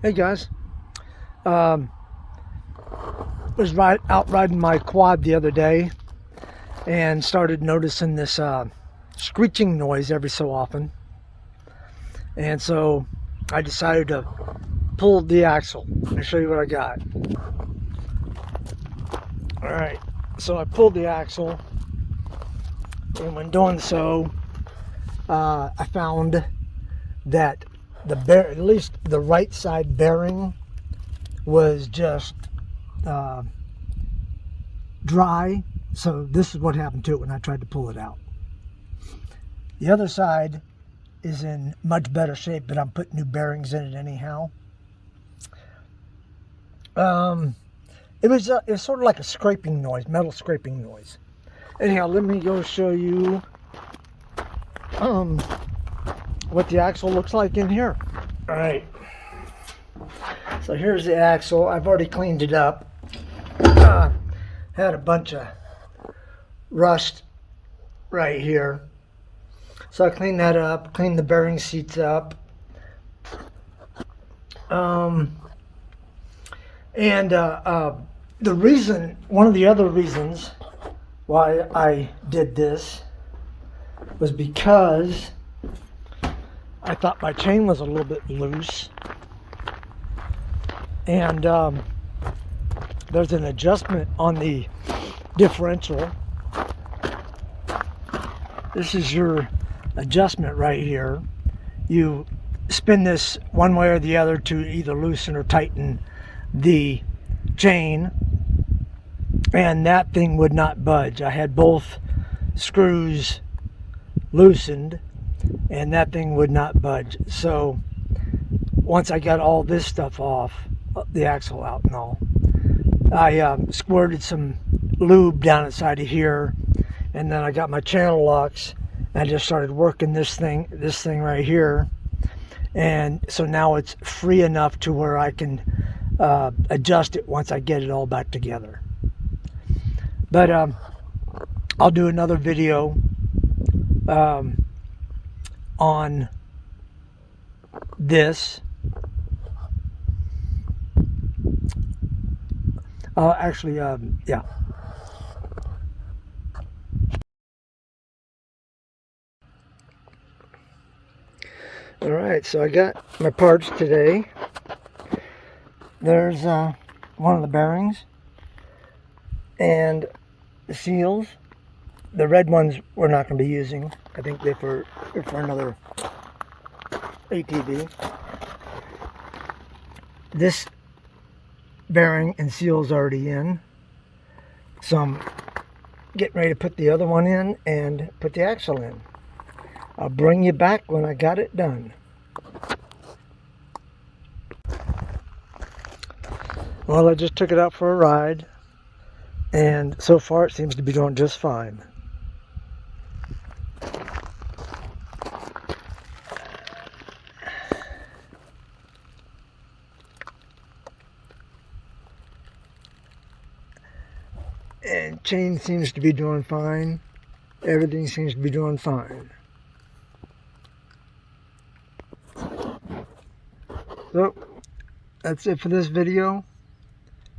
Hey guys, was out riding my quad the other day and started noticing this screeching noise every so often, and so I decided to pull the axle. Let me show you what I got. All right, so I pulled the axle, and when doing so, I found that at least the right side bearing was just dry. So this is what happened to it when I tried to pull it out. The other side is in much better shape, but I'm putting new bearings in it anyhow. It was sort of like a scraping noise, metal scraping noise. Anyhow, let me go show you what the axle looks like in here. All right. So here's the axle. I've already cleaned it up. Had a bunch of rust right here. So I cleaned that up, cleaned the bearing seats up. One of the other reasons why I did this was because I thought my chain was a little bit loose. And there's an adjustment on the differential. This is your adjustment right here. You spin this one way or the other to either loosen or tighten the chain, and that thing would not budge. I had both screws loosened and that thing would not budge. So once I got all this stuff off, the axle out and all, I squirted some lube down inside of here, and then I got my channel locks and I just started working this thing right here. And so now it's free enough to where I can adjust it once I get it all back together. But I'll do another video on this. Yeah. All right, so I got my parts today. There's one of the bearings and the seals. The red ones we're not going to be using. I think they're for another ATV. This bearing and seal's already in, so I'm getting ready to put the other one in and put the axle in. I'll bring you back when I got it done. Well, I just took it out for a ride, and so far it seems to be doing just fine. And chain seems to be doing fine. Everything seems to be doing fine. So that's it for this video.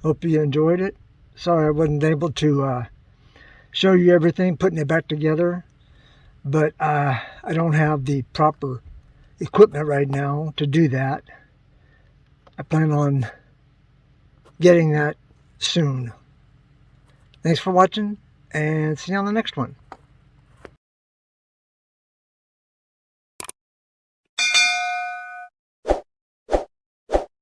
Hope you enjoyed it. Sorry I wasn't able to show you everything, putting it back together, but I don't have the proper equipment right now to do that. I plan on getting that soon. Thanks for watching, and see you on the next one.